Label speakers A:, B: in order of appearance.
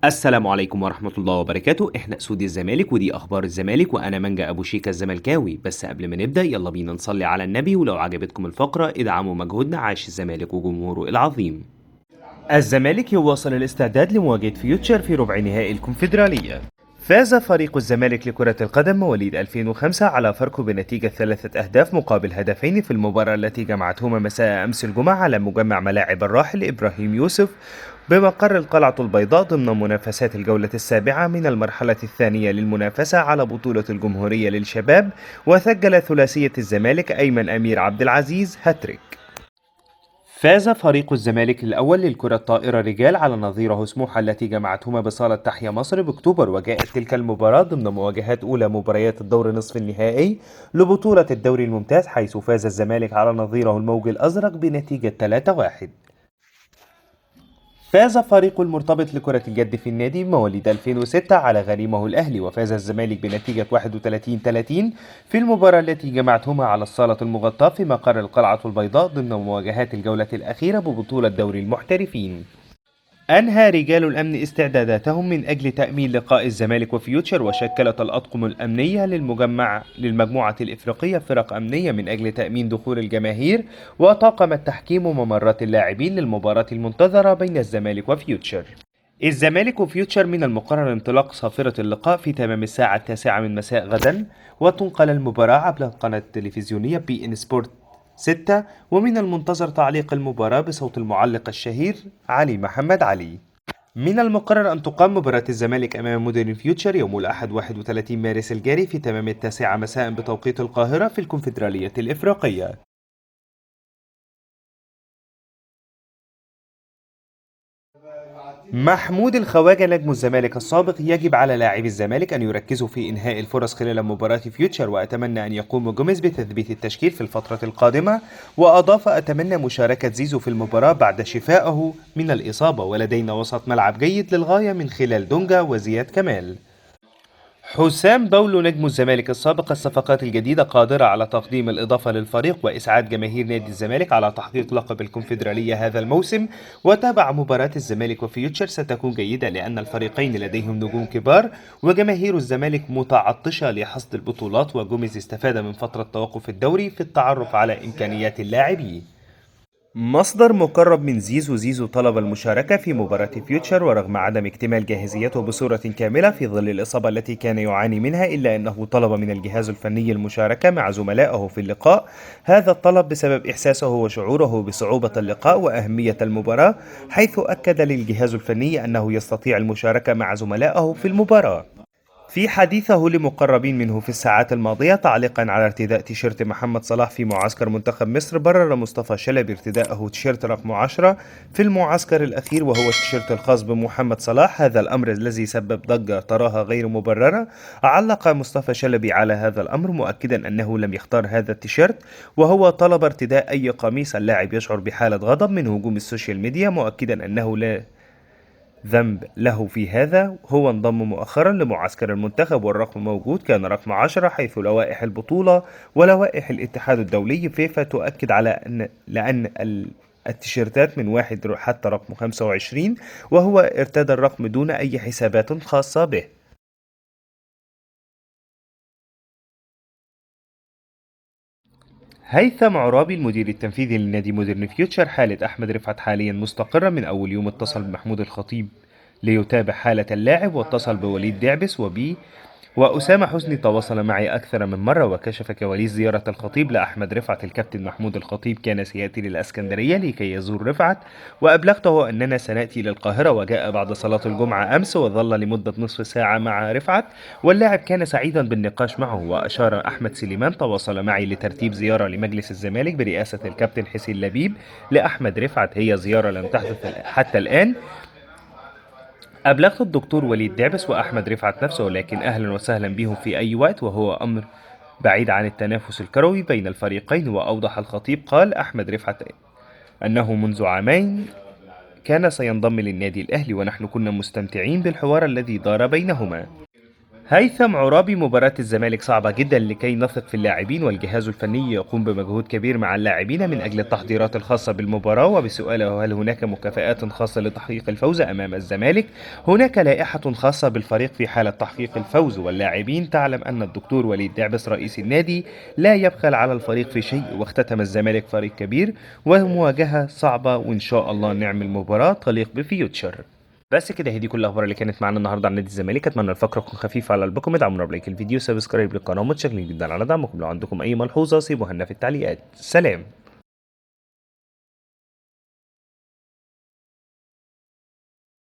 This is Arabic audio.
A: السلام عليكم ورحمة الله وبركاته. احنا اسود الزمالك ودي اخبار الزمالك وانا مانجا ابو شيكا الزملكاوي. بس قبل ما نبدأ يلا بينا نصلي على النبي، ولو عجبتكم الفقرة ادعموا مجهودنا. عاش الزمالك وجمهوره العظيم. الزمالك يواصل الاستعداد لمواجهة فيوتشر في ربع نهائي الكونفدرالية. فاز فريق الزمالك لكرة القدم مواليد 2005 على فاركو بنتيجة 3 أهداف مقابل هدفين في المباراة التي جمعتهما مساء أمس الجمعة على مجمع ملاعب الراحل إبراهيم يوسف بمقر القلعة البيضاء ضمن منافسات الجولة السابعة من المرحلة الثانية للمنافسة على بطولة الجمهورية للشباب. وسجل ثلاثية الزمالك أيمن أمير عبد العزيز هاتريك. فاز فريق الزمالك الأول للكرة الطائرة رجال على نظيره سموحة التي جمعتهما بصالة تحيا مصر بأكتوبر، وجاءت تلك المباراة ضمن مواجهات أولى مباريات الدور نصف النهائي لبطولة الدوري الممتاز، حيث فاز الزمالك على نظيره الموج الأزرق بنتيجة 3-1. فاز فريق المرتبط لكرة اليد في النادي مواليد 2006 على غريمه الأهلي، وفاز الزمالك بنتيجة 31-30 في المباراة التي جمعتهما على الصالة المغطاة في مقر القلعة البيضاء ضمن مواجهات الجولة الأخيرة ببطولة دوري المحترفين. أنهى رجال الأمن استعداداتهم من أجل تأمين لقاء الزمالك وفيوتشر، وشكلت الأطقم الأمنية للمجموعة الإفريقية فرق أمنية من أجل تأمين دخول الجماهير، وطاقم التحكيم وممرات اللاعبين للمباراة المنتظرة بين الزمالك وفيوتشر. الزمالك وفيوتشر من المقرر انطلاق صافرة اللقاء في تمام الساعة 9 من مساء غدا، وتنقل المباراة عبر القناة التلفزيونية بي إن سبورت 6، ومن المنتظر تعليق المباراة بصوت المعلق الشهير علي محمد علي. من المقرر أن تقام مباراة الزمالك أمام مودرن فيوتشر يوم الأحد 31 مارس الجاري في تمام 9 مساء بتوقيت القاهرة في الكونفدرالية الإفريقية. محمود الخواجة نجم الزمالك السابق: يجب على لاعبي الزمالك أن يركزوا في إنهاء الفرص خلال مباراة فيوتشر، وأتمنى أن يقوم جوميز بتثبيت التشكيل في الفترة القادمة. وأضاف: أتمنى مشاركة زيزو في المباراة بعد شفائه من الإصابة، ولدينا وسط ملعب جيد للغاية من خلال دونجا وزياد كمال. حسام باولو نجم الزمالك السابق: الصفقات الجديدة قادرة على تقديم الإضافة للفريق وإسعاد جماهير نادي الزمالك على تحقيق لقب الكونفدرالية هذا الموسم. وتابع: مباراة الزمالك وفيوتشر ستكون جيدة لأن الفريقين لديهم نجوم كبار، وجماهير الزمالك متعطشة لحصد البطولات، وجوميز استفاد من فترة توقف الدوري في التعرف على إمكانيات اللاعبين. مصدر مقرب من زيزو طلب المشاركة في مباراة فيوتشر، ورغم عدم اكتمال جاهزيته بصورة كاملة في ظل الإصابة التي كان يعاني منها، إلا أنه طلب من الجهاز الفني المشاركة مع زملائه في اللقاء. هذا الطلب بسبب إحساسه وشعوره بصعوبة اللقاء وأهمية المباراة، حيث أكد للجهاز الفني أنه يستطيع المشاركة مع زملائه في المباراة. في حديثه لمقربين منه في الساعات الماضية تعليقا على ارتداء تيشيرت محمد صلاح في معسكر منتخب مصر، برر مصطفى شلبي ارتداءه تيشيرت رقم 10 في المعسكر الأخير، وهو التيشيرت الخاص بمحمد صلاح، هذا الأمر الذي سبب ضجة تراها غير مبررة. علق مصطفى شلبي على هذا الأمر مؤكدا أنه لم يختار هذا التيشيرت، وهو طلب ارتداء أي قميص اللاعب يشعر بحالة غضب من هجوم السوشيال ميديا، مؤكدا أنه لا ذنب له في هذا. هو انضم مؤخرا لمعسكر المنتخب والرقم موجود، كان رقم 10، حيث لوائح البطولة ولوائح الاتحاد الدولي فيفا تؤكد على لأن التيشيرتات من 1 حتى رقم 25، وهو ارتدى الرقم دون أي حسابات خاصة به. هيثم عرابي المدير التنفيذي لنادي مودرن فيوتشر: حالة أحمد رفعت حاليا مستقرة. من أول يوم اتصل بمحمود الخطيب ليتابع حالة اللاعب، واتصل بوليد دعبس وأسامة حسني تواصل معي أكثر من مرة. وكشف كواليس زيارة الخطيب لأحمد رفعت: الكابتن محمود الخطيب كان سيأتي للأسكندرية لكي يزور رفعت، وأبلغته أننا سنأتي للقاهرة، وجاء بعد صلاة الجمعة أمس وظل لمدة نصف ساعة مع رفعت، واللاعب كان سعيدا بالنقاش معه. وأشار أحمد سليمان: تواصل معي لترتيب زيارة لمجلس الزمالك برئاسة الكابتن حسين لبيب لأحمد رفعت، هي زيارة لم تحدث حتى الآن. أبلغت الدكتور وليد دعبس وأحمد رفعت نفسه، لكن أهلا وسهلا بهم في أي وقت، وهو أمر بعيد عن التنافس الكروي بين الفريقين. وأوضح الخطيب: قال أحمد رفعت أنه منذ عامين كان سينضم للنادي الأهلي، ونحن كنا مستمتعين بالحوار الذي دار بينهما. هيثم عرابي: مباراة الزمالك صعبة جدا لكي نثق في اللاعبين، والجهاز الفني يقوم بمجهود كبير مع اللاعبين من أجل التحضيرات الخاصة بالمباراة. وبسؤاله هل هناك مكافآت خاصة لتحقيق الفوز أمام الزمالك، هناك لائحة خاصة بالفريق في حالة تحقيق الفوز، واللاعبين تعلم أن الدكتور وليد دعبس رئيس النادي لا يبخل على الفريق في شيء، واختتم الزمالك فريق كبير ومواجهة صعبة، وإن شاء الله نعمل مباراة تليق بفيوتشر. بس كده، هي دي كل الاخبار اللي كانت معانا النهارده عن نادي الزمالك. اتمنى الفقره تكون خفيفه على قلبكم. ادعمونا بلايك الفيديو، سبسكرايب للقناه، متشكرين جدا على دعمكم. لو عندكم اي ملحوظه سيبوها لنا في التعليقات. سلام.